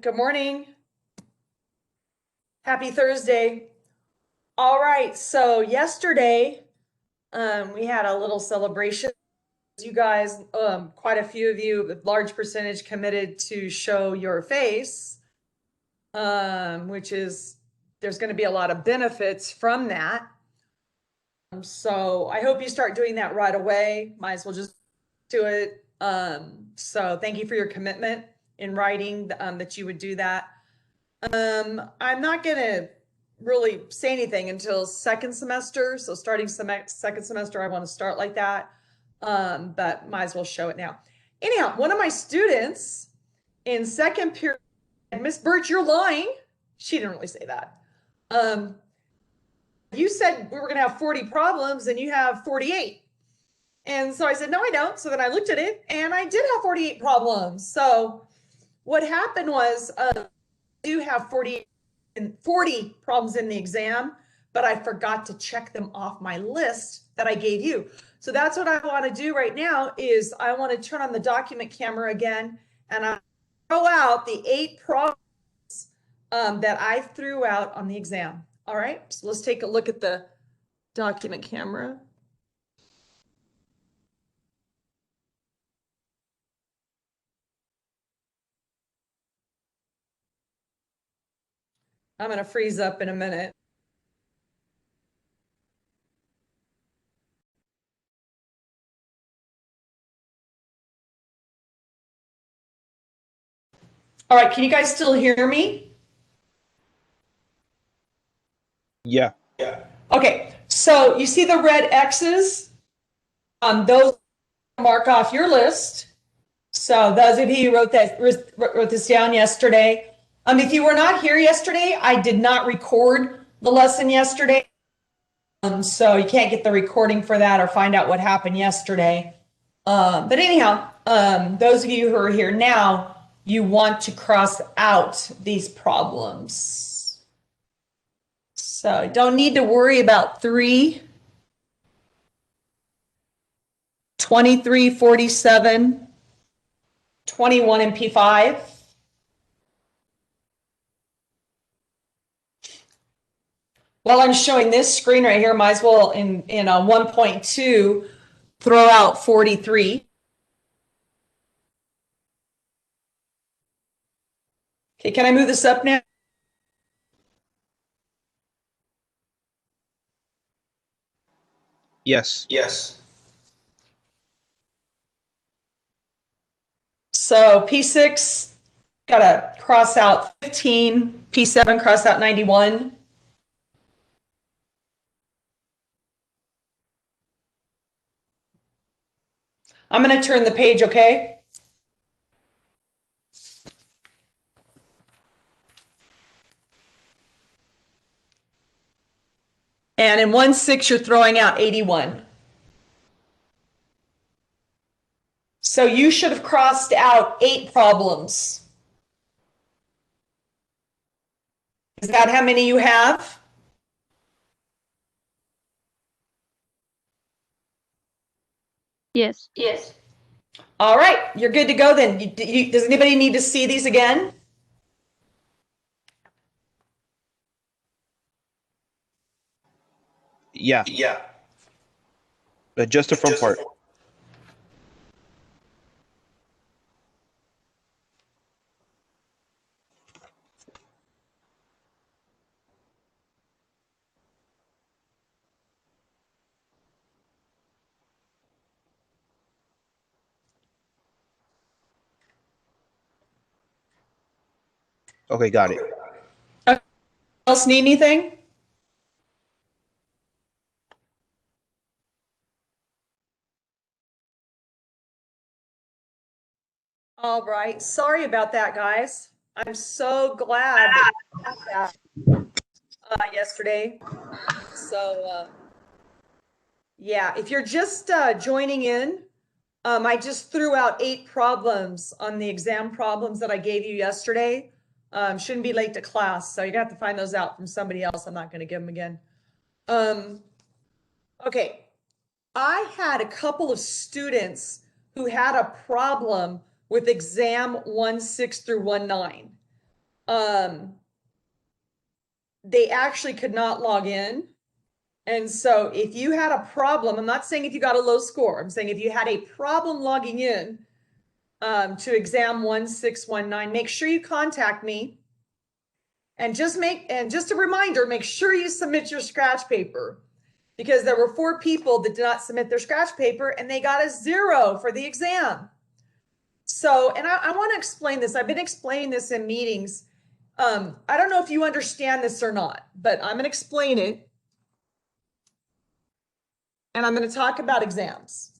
Good morning. Happy Thursday. All right, so yesterday we had a little celebration. You guys, quite a few of you, a large percentage committed to show your face, which is, there's going to be a lot of benefits from that. So I hope you start doing that right away. Might as well just do it. So thank you for your commitment in writing that you would do that. I'm not going to really say anything until second semester. So starting second semester, I want to start like that. But might as well show it now. Anyhow, one of my students in second period, Miss Birch, you're lying. She didn't really say that. You said we were going to have 40 problems and you have 48. And so I said, no, I don't. So then I looked at it and I did have 48 problems. So what happened was, I do have 40 problems in the exam, but I forgot to check them off my list that I gave you. So that's what I want to do right now is I want to turn on the document camera again and I throw out the 8 problems that I threw out on the exam. All right, so let's take a look at the document camera. I'm going to freeze up in a minute. All right, can you guys still hear me? Yeah. Okay, so you see the red X's? Those mark off your list. So those of you who wrote this down yesterday, if you were not here yesterday, I did not record the lesson yesterday. So you can't get the recording for that or find out what happened yesterday. But anyhow, those of you who are here now, you want to cross out these problems. So don't need to worry about 3, 23, 47, 21, and P5. While I'm showing this screen right here, might as well in 1.2 throw out 43. Okay, can I move this up now? Yes. So P6, gotta cross out 15, P7, cross out 91. I'm gonna turn the page, okay? And in 1.6, you're throwing out 81. So you should have crossed out 8 problems. Is that how many you have? Yes. All right, you're good to go then. Does anybody need to see these again? Yeah. But just the front part. Okay, got it. Else need anything? All right, sorry about that, guys. I'm so glad that yesterday. So yeah, if you're just joining in, I just threw out 8 problems on the exam problems that I gave you yesterday. Shouldn't be late to class, so you're gonna have to find those out from somebody else. I'm not gonna give them again. Okay, I had a couple of students who had a problem with exam 1-6 through 1-9. They actually could not log in. And so if you had a problem, I'm not saying if you got a low score, I'm saying if you had a problem logging in to exam 1-6, 1-9, make sure you contact me. And just a reminder, make sure you submit your scratch paper, because there were 4 people that did not submit their scratch paper and they got a 0 for the exam. So, and I want to explain this. I've been explaining this in meetings. I don't know if you understand this or not, but I'm going to explain it. And I'm going to talk about exams.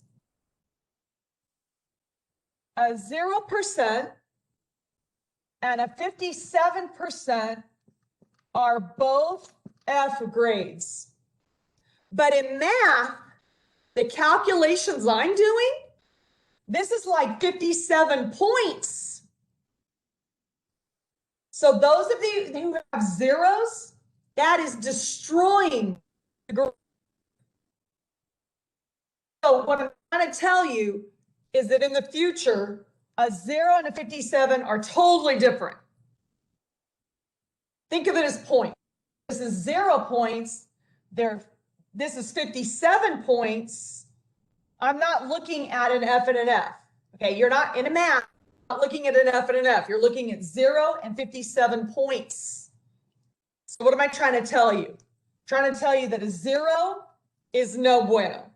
A 0% and a 57% are both F grades. But in math, the calculations I'm doing, this is like 57 points. So those of you who have zeros, that is destroying the grade. So what I'm trying to tell you is that in the future, a 0 and a 57 are totally different. Think of it as points. This is 0 points. This is 57 points. I'm not looking at an F and an F. Okay, you're not in a math, not looking at an F and an F. You're looking at 0 and 57 points. So what am I trying to tell you? I'm trying to tell you that a 0 is no bueno.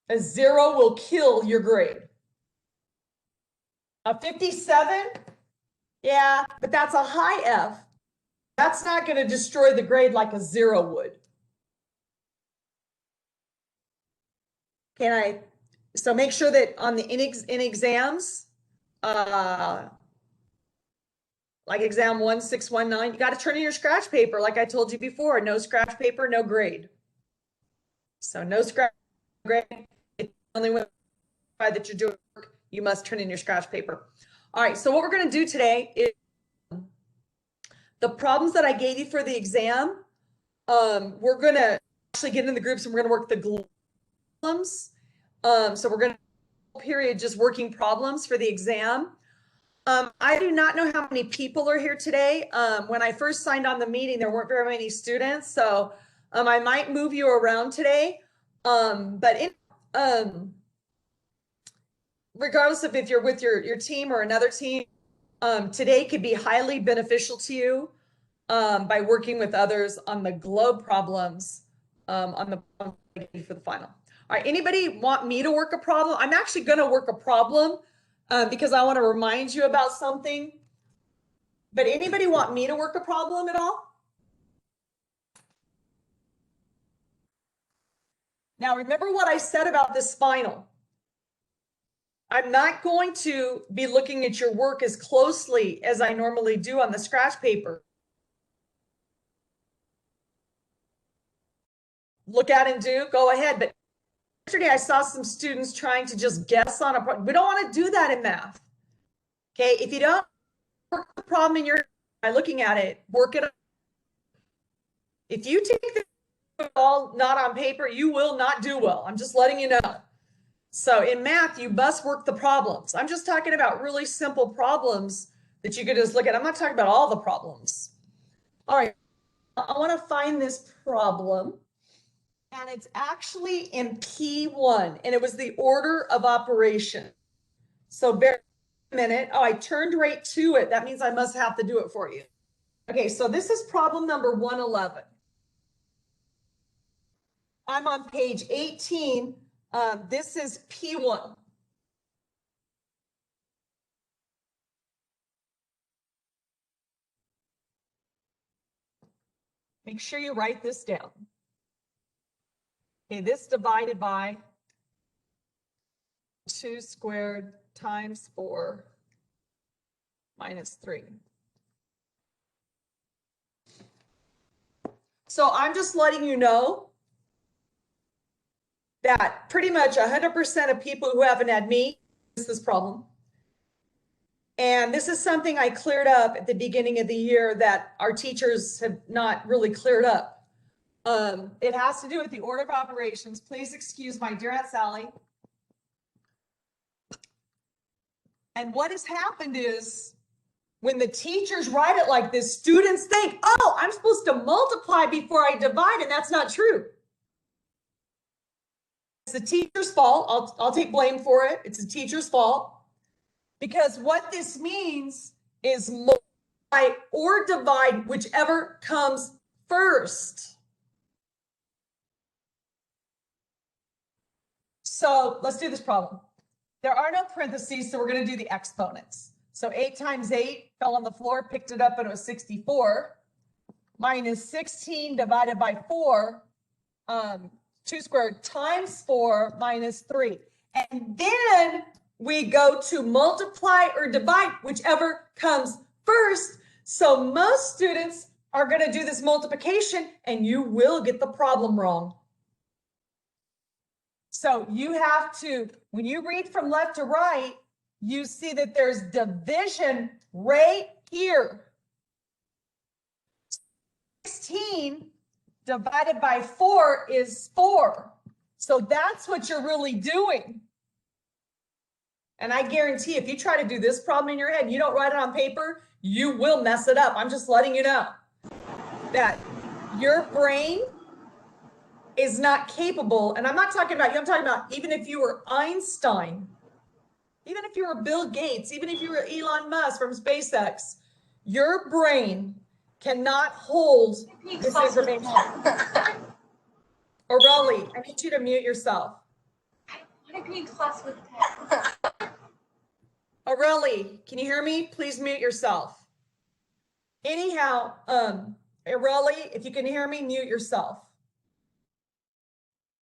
A 0 will kill your grade. A 57, yeah, but that's a high F. That's not going to destroy the grade like a 0 would. So make sure that on the in exams, like exam 1-6, 1-9, you got to turn in your scratch paper. Like I told you before, no scratch paper, no grade. So no scratch grade. It's the only way that you're doing work, you must turn in your scratch paper. All right, so what we're going to do today is the problems that I gave you for the exam. We're going to actually get in the groups and we're going to work the problems. So we're going to period just working problems for the exam. I do not know how many people are here today. When I first signed on the meeting, there weren't very many students, so I might move you around today. Regardless of if you're with your team or another team, today could be highly beneficial to you by working with others on the globe problems for the final. All right, anybody want me to work a problem? I'm actually going to work a problem because I want to remind you about something. But anybody want me to work a problem at all? Now, remember what I said about this final. I'm not going to be looking at your work as closely as I normally do on the scratch paper. Look at and do, go ahead. But yesterday I saw some students trying to just guess on a problem. We don't want to do that in math. Okay, if you don't work the problem in your by looking at it, work it up. If you take the all not on paper, you will not do well. I'm just letting you know. So in math, you must work the problems. I'm just talking about really simple problems that you could just look at. I'm not talking about all the problems. All right, I want to find this problem. And it's actually in P1, and it was the order of operation. So bear a minute. Oh, I turned right to it. That means I must have to do it for you. Okay, so this is problem number 111. I'm on page 18. This is P1. Make sure you write this down. Okay, this divided by 2 squared times 4 minus 3. So I'm just letting you know that pretty much 100% of people who haven't had me this problem. And this is something I cleared up at the beginning of the year that our teachers have not really cleared up. It has to do with the order of operations. Please excuse my dear Aunt Sally. And what has happened is when the teachers write it like this, students think, oh, I'm supposed to multiply before I divide, and that's not true. It's the teacher's fault. I'll take blame for it. It's the teacher's fault. Because what this means is multiply or divide, whichever comes first. So let's do this problem. There are no parentheses, so we're going to do the exponents. So 8 times 8 fell on the floor, picked it up, and it was 64. Minus 16 divided by 4, 2 squared times 4 minus 3. And then we go to multiply or divide, whichever comes first. So most students are going to do this multiplication, and you will get the problem wrong. So you have to, when you read from left to right, you see that there's division right here. 16 divided by 4 is 4. So that's what you're really doing. And I guarantee if you try to do this problem in your head, you don't write it on paper, you will mess it up. I'm just letting you know that your brain is not capable. And I'm not talking about you, I'm talking about even if you were Einstein, even if you were Bill Gates, even if you were Elon Musk from SpaceX, your brain cannot hold this information. Aurelie, I need you to mute yourself. I want to be in class with Ted. Aurelie, can you hear me? Please mute yourself. Anyhow, Aurelie, if you can hear me, mute yourself.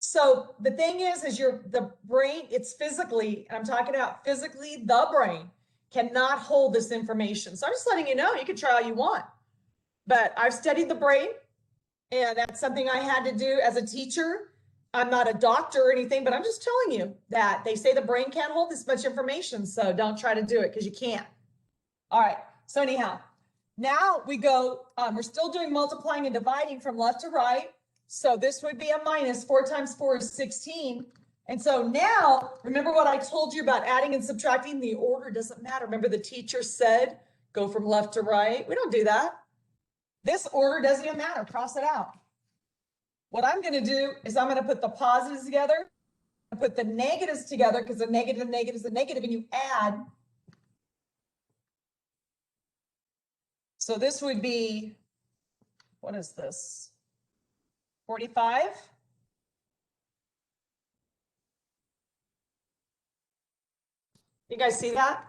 So the thing is the brain, it's physically, and I'm talking about physically, the brain cannot hold this information. So I'm just letting you know, you can try all you want. But I've studied the brain, and that's something I had to do as a teacher. I'm not a doctor or anything, but I'm just telling you that they say the brain can't hold this much information, so don't try to do it because you can't. All right, so anyhow, now we go, we're still doing multiplying and dividing from left to right. So this would be a minus. 4 times 4 is 16. And so now, remember what I told you about adding and subtracting? The order doesn't matter. Remember the teacher said, go from left to right. We don't do that. This order doesn't even matter. Cross it out. What I'm going to do is I'm going to put the positives together, and put the negatives together, because a negative is a negative, and you add. So this would be, what is this? 45. You guys see that?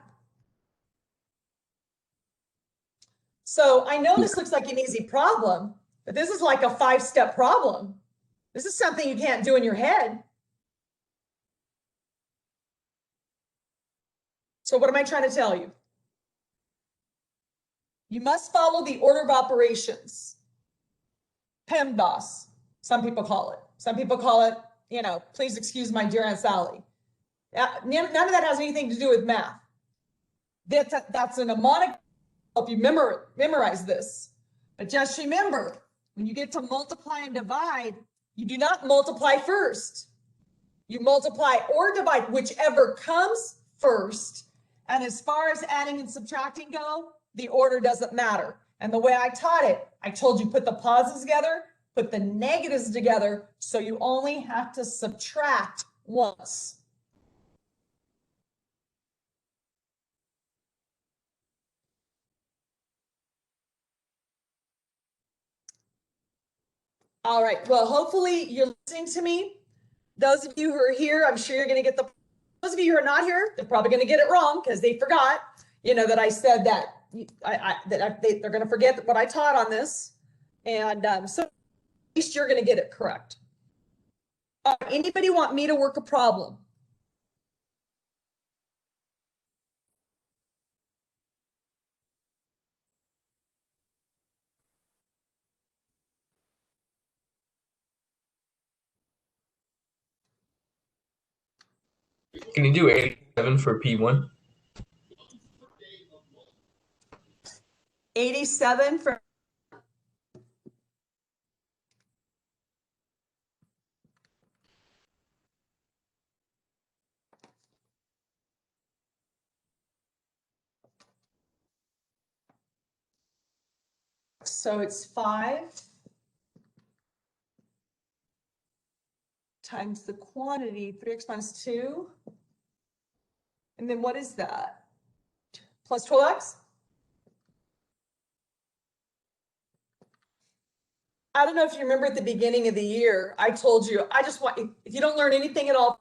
So I know this looks like an easy problem, but this is like a 5-step problem. This is something you can't do in your head. So what am I trying to tell you? You must follow the order of operations. PEMDAS, some people call it. Some people call it, you know, please excuse my dear Aunt Sally. None of that has anything to do with math. That's a mnemonic to help you memorize this. But just remember, when you get to multiply and divide, you do not multiply first. You multiply or divide, whichever comes first. And as far as adding and subtracting go, the order doesn't matter. And the way I taught it, I told you put the positives together, put the negatives together, so you only have to subtract once. All right, well, hopefully you're listening to me. Those of you who are here, I'm sure you're going to get those of you who are not here, they're probably going to get it wrong because they forgot, you know, that I said that they're going to forget what I taught on this. And so at least you're going to get it correct. Anybody want me to work a problem? Can you do 87 for P1? 87 for So it's 5 times the quantity, 3x minus 2. And then what is that? Plus 12x? I don't know if you remember at the beginning of the year, I told you, I just want, if you don't learn anything at all,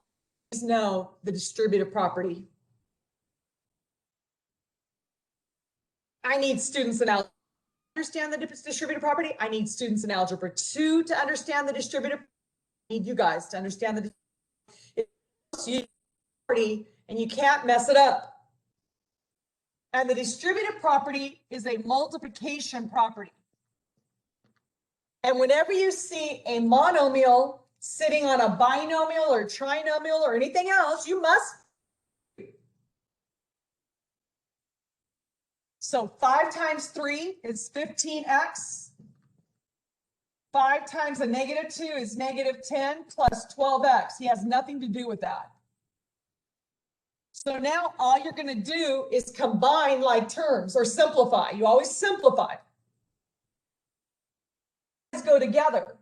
please know the distributive property. I need students in algebra to understand the distributive property. I need students in algebra 2 to understand the distributive. I need you guys to understand the property, and you can't mess it up. And the distributive property is a multiplication property. And whenever you see a monomial sitting on a binomial or trinomial or anything else, you must. So 5 times 3 is 15x. 5 times a negative 2 is negative 10 plus 12x. He has nothing to do with that. So now all you're going to do is combine like terms or simplify. You always simplify. Let's go together.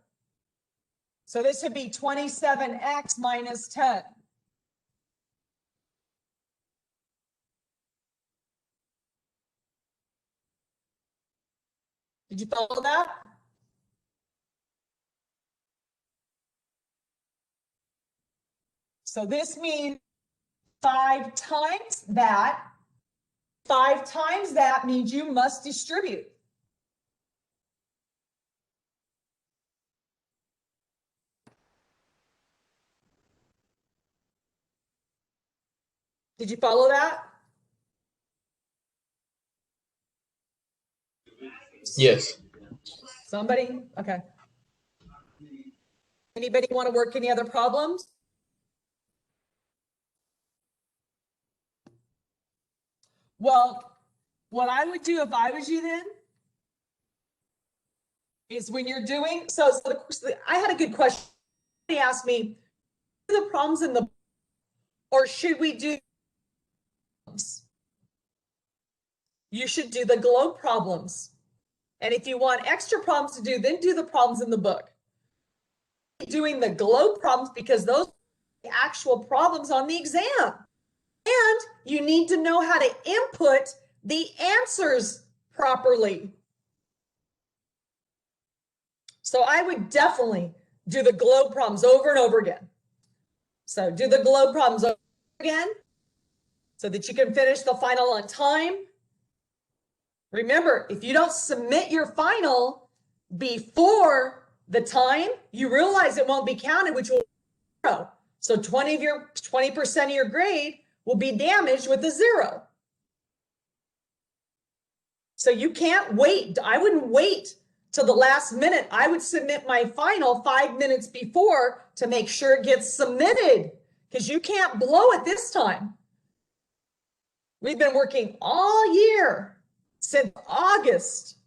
So this would be 27x minus 10. Did you follow that? So this means 5 times that. 5 times that means you must distribute. Did you follow that? Yes. Somebody? Okay. Anybody want to work any other problems? Well, what I would do if I was you then is when you're doing, I had a good question. Somebody asked me, the problems in the, or should we do, you should do the globe problems. And if you want extra problems to do, then do the problems in the book. Doing the globe problems because those are the actual problems on the exam. And you need to know how to input the answers properly. So I would definitely do the globe problems over and over again. So do the globe problems over again so that you can finish the final on time. Remember, if you don't submit your final before the time, you realize it won't be counted, which will be 0. So 20% of your grade will be damaged with a 0. So you can't wait. I wouldn't wait till the last minute. I would submit my final 5 minutes before to make sure it gets submitted, because you can't blow it this time. We've been working all year since August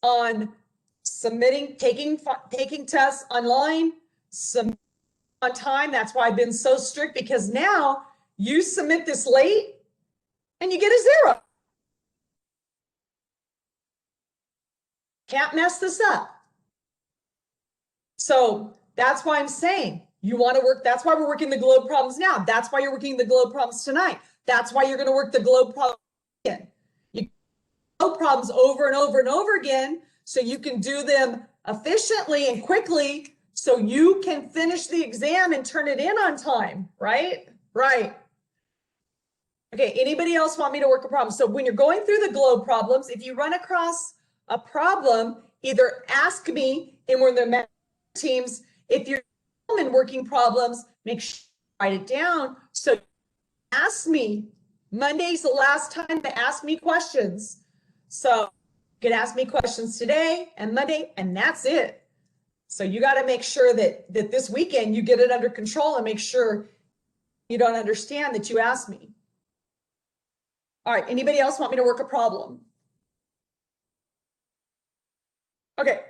on submitting, taking tests online, submitting on time. That's why I've been so strict, because now you submit this late and you get a 0. Can't mess this up. So that's why I'm saying you want to work. That's why we're working the globe problems now. That's why you're working the globe problems tonight. That's why you're going to work the globe problems again. You globe problems over and over and over again so you can do them efficiently and quickly so you can finish the exam and turn it in on time, right? Right. Okay, anybody else want me to work a problem? So when you're going through the globe problems, if you run across a problem, either ask me in one of the teams. If you're in working problems, make sure you write it down. So ask me. Monday's the last time to ask me questions. So you can ask me questions today and Monday, and that's it. So you got to make sure that this weekend you get it under control and make sure you don't understand that you asked me. All right, anybody else want me to work a problem? Okay.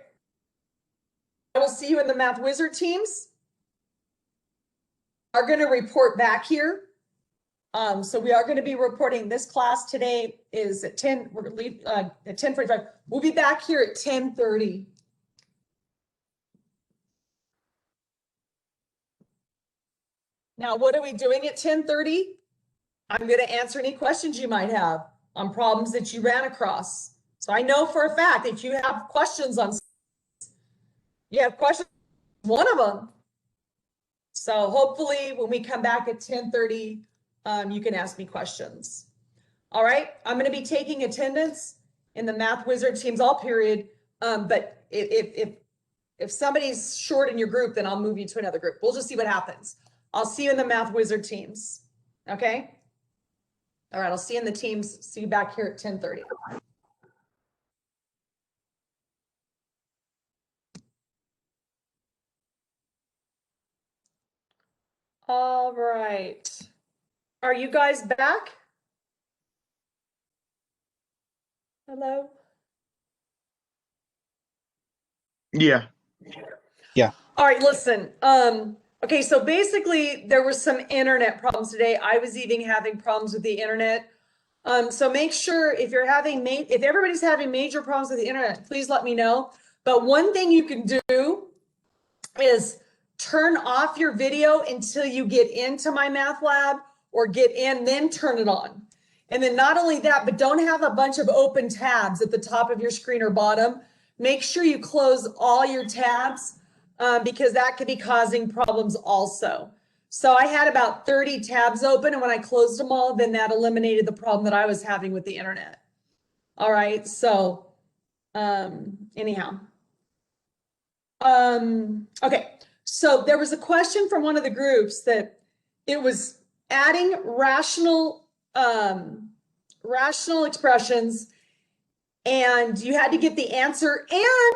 I will see you in the Math Wizard teams. Are going to report back here So we are going to be reporting this class today is at 10, we're going to leave at 10:45. We'll be back here at 10:30. Now, what are we doing at 10:30? I'm going to answer any questions you might have on problems that you ran across. So I know for a fact that you have questions on, one of them. So hopefully when we come back at 10:30, you can ask me questions. All right, I'm going to be taking attendance in the Math Wizard teams all period. But if somebody's short in your group, then I'll move you to another group. We'll just see what happens. I'll see you in the Math Wizard teams. Okay. All right, I'll see you in the teams. See you back here at 10:30. All right. Are you guys back? Hello? Yeah. All right, listen. Okay, so basically there were some internet problems today. I was even having problems with the internet. So make sure if you're having if everybody's having major problems with the internet, please let me know. But one thing you can do is turn off your video until you get into my math lab or get in, then turn it on. And then not only that, but don't have a bunch of open tabs at the top of your screen or bottom. Make sure you close all your tabs because that could be causing problems also. So I had about 30 tabs open, and when I closed them all, then that eliminated the problem that I was having with the internet. All right, so anyhow. Okay, so there was a question from one of the groups that it was adding rational expressions, and you had to get the answer, and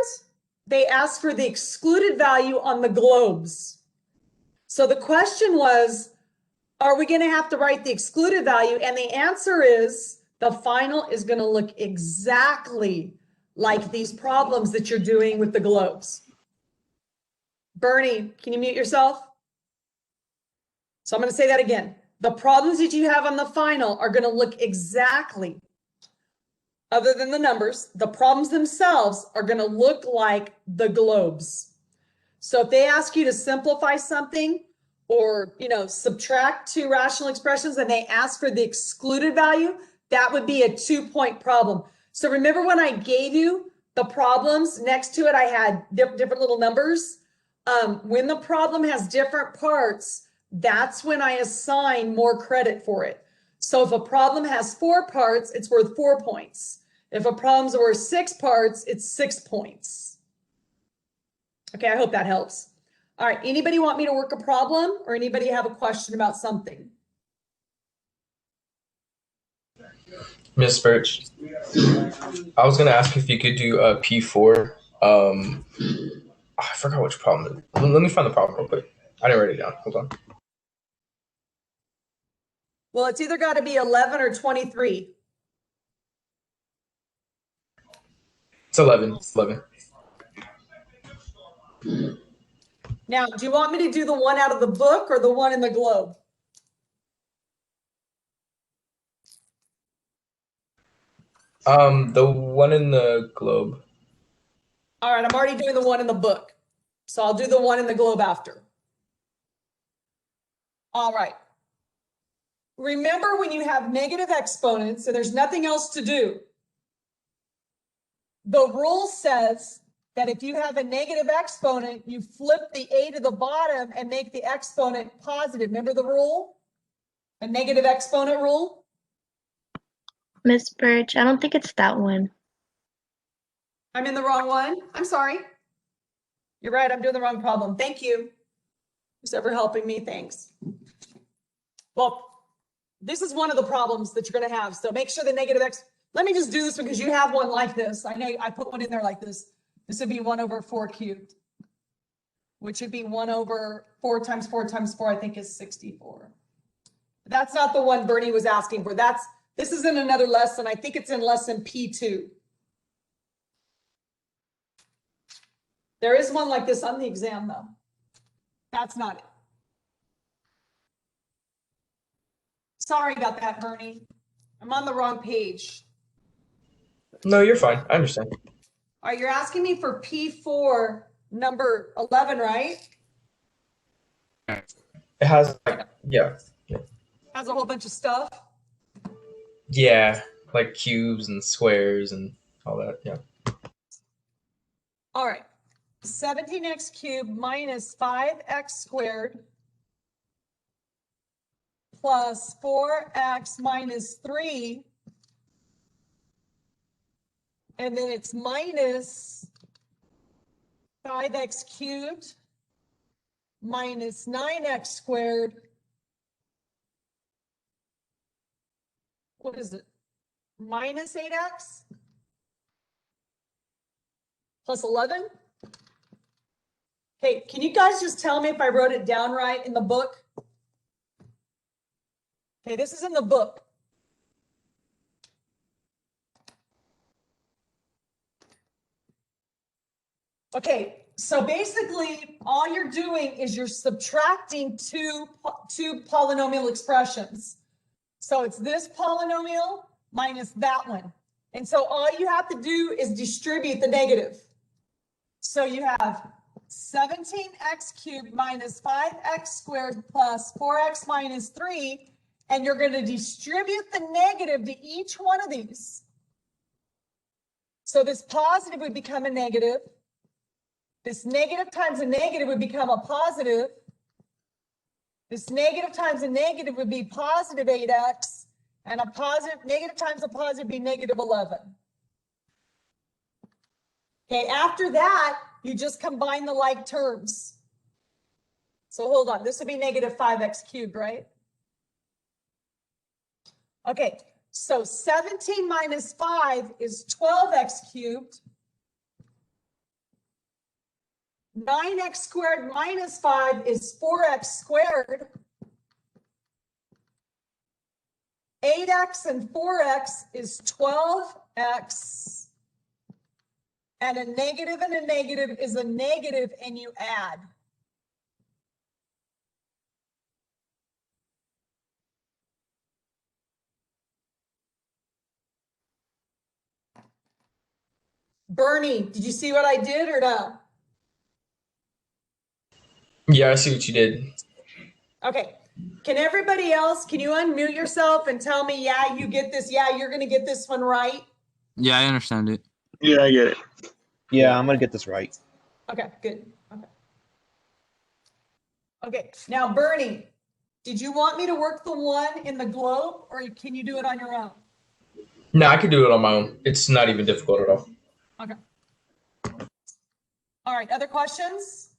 they asked for the excluded value on the globes. So the question was, are we going to have to write the excluded value? And the answer is the final is going to look exactly like these problems that you're doing with the globes. Bernie, can you mute yourself? So I'm going to say that again. The problems that you have on the final are going to look exactly, other than the numbers, the problems themselves are going to look like the globes. So if they ask you to simplify something or, subtract two rational expressions and they ask for the excluded value, that would be a 2-point problem. So remember when I gave you the problems, next to it I had different little numbers. When the problem has different parts, that's when I assign more credit for it. So if a problem has 4 parts, it's worth 4 points. If a problem's worth 6 parts, it's 6 points. Okay, I hope that helps. All right, anybody want me to work a problem or anybody have a question about something? Miss Birch, I was gonna ask if you could do a P4. I forgot which problem. Let me find the problem real quick. I didn't write it down. Hold on. Well, it's either got to be 11 or 23. It's 11. It's 11. Now, do you want me to do the one out of the book or the one in the globe? The one in the globe. All right, I'm already doing the one in the book. So I'll do the one in the globe after. All right. Remember when you have negative exponents and there's nothing else to do, the rule says that if you have a negative exponent, you flip the a to the bottom and make the exponent positive. Remember the rule? A negative exponent rule? Miss Birch, I don't think it's that one. I'm in the wrong one. I'm sorry. You're right. I'm doing the wrong problem. Thank you. Who's ever helping me? Thanks. Well, this is one of the problems that you're going to have. So make sure the negative x. Let me just do this because you have one like this. I know I put one in there like this. This would be 1 over 4 cubed, which would be 1 over 4 times 4 times 4, I think is 64. That's not the one Bernie was asking for. This is in another lesson. I think it's in lesson P2. There is one like this on the exam though. That's not it. Sorry about that, Bernie. I'm on the wrong page. No, you're fine. I understand. All right, you're asking me for P4 number 11, right? It has like, yeah. Has a whole bunch of stuff. Yeah, like cubes and squares and all that. Yeah. All right. 17x cubed minus 5x squared plus 4x minus 3. And then it's minus 5x cubed minus 9x squared. What is it? Minus 8x plus 11. Okay, can you guys just tell me if I wrote it down right in the book? Okay, this is in the book. Okay, so basically all you're doing is you're subtracting two polynomial expressions. So it's this polynomial minus that one. And so all you have to do is distribute the negative. So you have 17x cubed minus 5x squared plus 4x minus 3, and you're going to distribute the negative to each one of these. So this positive would become a negative. This negative times a negative would become a positive. This negative times a negative would be positive 8x, and a positive, negative times a positive would be negative 11. Okay, after that, you just combine the like terms. So hold on, this would be negative 5x cubed, right? Okay, so 17 minus 5 is 12x cubed. 9x squared minus 5 is 4x squared. 8x and 4x is 12x. And a negative is a negative, and you add. Bernie, did you see what I did or no? Yeah, I see what you did. Okay. Can everybody else, can you unmute yourself and tell me, yeah, you get this. Yeah, you're going to get this one right. Yeah, I understand it. Yeah, I get it. Yeah, I'm gonna get this right. Okay, good. Okay. Okay, now Bernie, did you want me to work the one in the globe, or can you do it on your own? No, I could do it on my own. It's not even difficult at all. Okay. All right, other questions?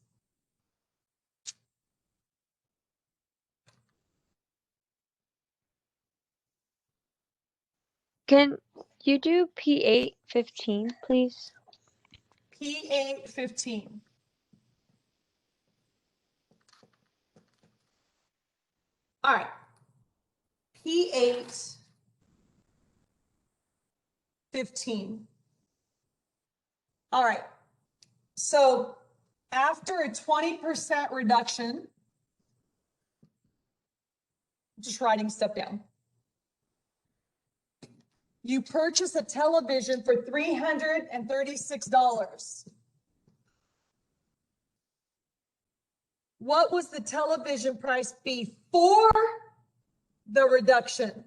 Can you do P8:15, please? P8:15. All right. P8:15. All right. So after a 20% reduction, just writing stuff down. You purchase a television for $336. What was the television price before the reduction?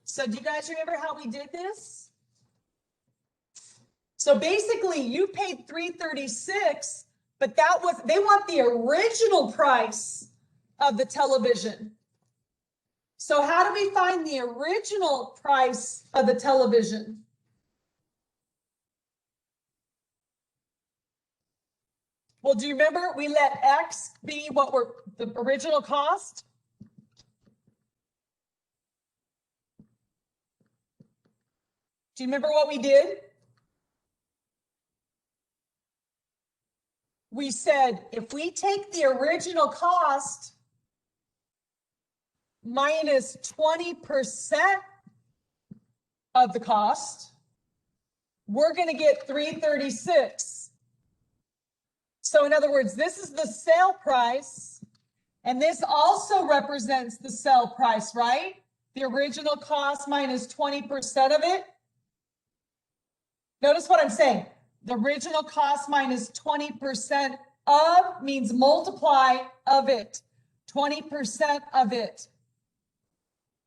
So do you guys remember how we did this? So basically you paid $336, but that was, they want the original price of the television. So how do we find the original price of the television? Well, do you remember we let X be what were the original cost? Do you remember what we did? We said, if we take the original cost minus 20% of the cost, we're going to get $336. So in other words, this is the sale price, and this also represents the sale price, right? The original cost minus 20% of it. Notice what I'm saying. The original cost minus 20% of means multiply of it. 20% of it.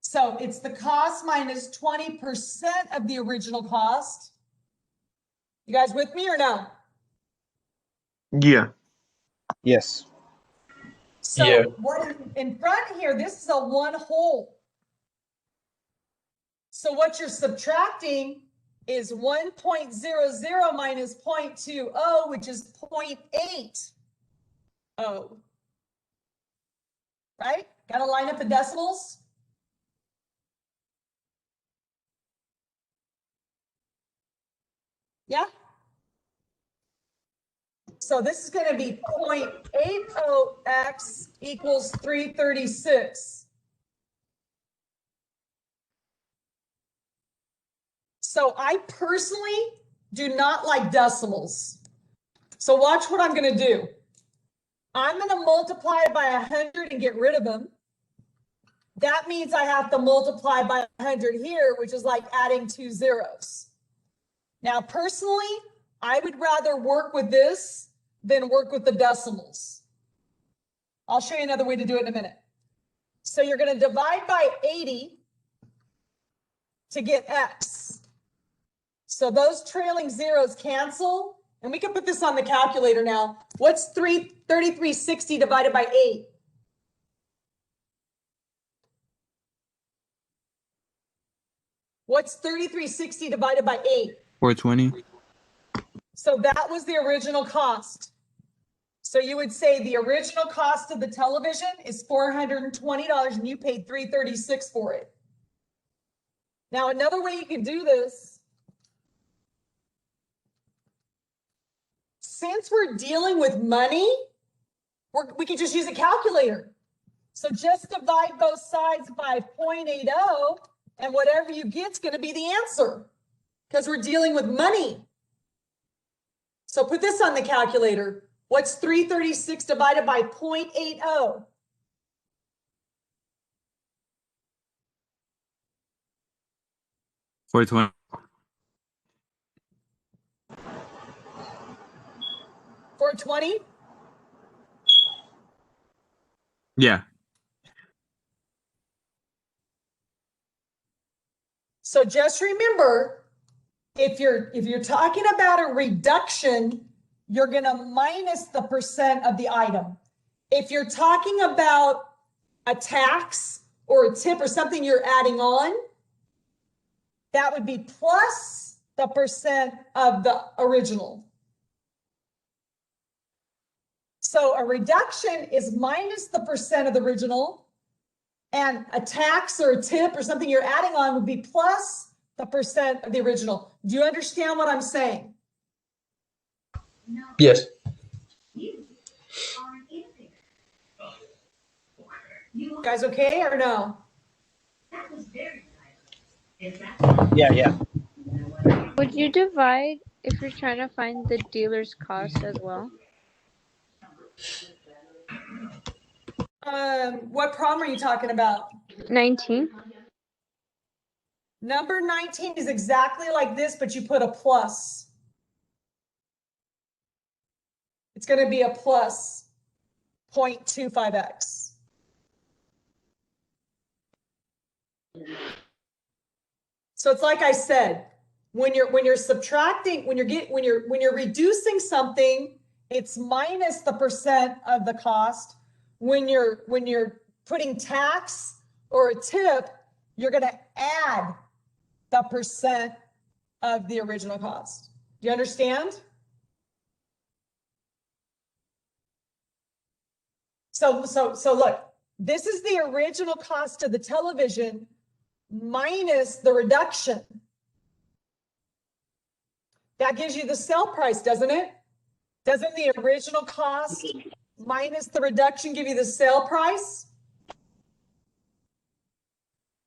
So it's the cost minus 20% of the original cost. You guys with me or no? Yeah. Yes. So Yeah. what in front here, this is a one whole. So what you're subtracting is 1.00 minus 0.20, which is 0.80. Right? Got to line up the decimals. Yeah? So this is going to be 0.80x equals 336. So I personally do not like decimals. So watch what I'm going to do. I'm going to multiply by 100 and get rid of them. That means I have to multiply by 100 here, which is like adding 2 zeros. Now, personally, I would rather work with this than work with the decimals. I'll show you another way to do it in a minute. So you're going to divide by 80 to get x. So those trailing zeros cancel, and we can put this on the calculator now. What's 3360 divided by 8? What's 3360 divided by 8? 420. So that was the original cost. So you would say the original cost of the television is $420 and you paid $336 for it. Now, another way you can do this, since we're dealing with money, we can just use a calculator. So just divide both sides by 0.80 and whatever you get is going to be the answer because we're dealing with money. So put this on the calculator. What's 336 divided by 0.80? 420. 420? Yeah. So just remember, if you're talking about a reduction, you're going to minus the percent of the item. If you're talking about a tax or a tip or something you're adding on, that would be plus the percent of the original. So a reduction is minus the percent of the original, and a tax or a tip or something you're adding on would be plus the percent of the original. Do you understand what I'm saying? Yes. You guys okay or no? Yeah. Would you divide if you're trying to find the dealer's cost as well? What problem are you talking about? 19. Number 19 is exactly like this, but you put a plus. It's going to be a plus 0.25x. So it's like I said, when you're subtracting, when you're reducing something, it's minus the percent of the cost. When you're putting tax or a tip, you're going to add the percent of the original cost. Do you understand? So look, this is the original cost of the television minus the reduction. That gives you the sale price, doesn't it? Doesn't the original cost minus the reduction give you the sale price?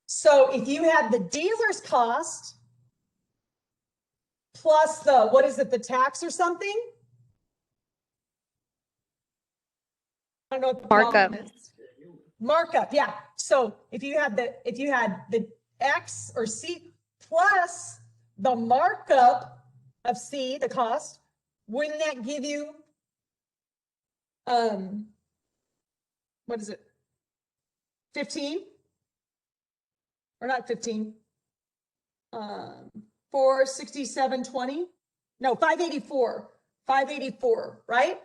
So if you had the dealer's cost plus the, what is it, the tax or something? I don't know what the Markup. problem is. Markup, yeah. So if you had the X or C plus the markup of C, the cost, wouldn't that give you, what is it? 15? Or not 15? 467.20? No, 584. 584, right?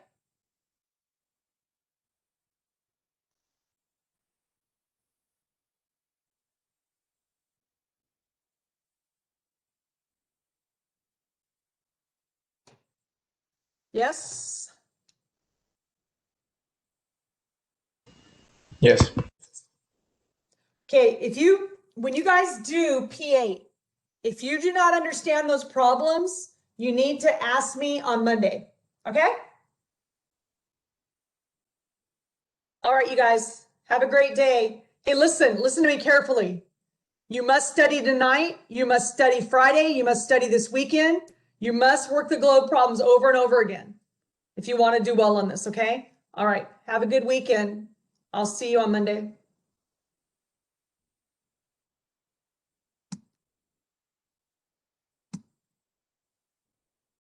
Yes. Yes. Okay, when you guys do P8, if you do not understand those problems, you need to ask me on Monday, okay? All right, you guys, have a great day. Hey, listen to me carefully. You must study tonight. You must study Friday. You must study this weekend. You must work the globe problems over and over again if you want to do well on this, okay? All right, have a good weekend. I'll see you on Monday.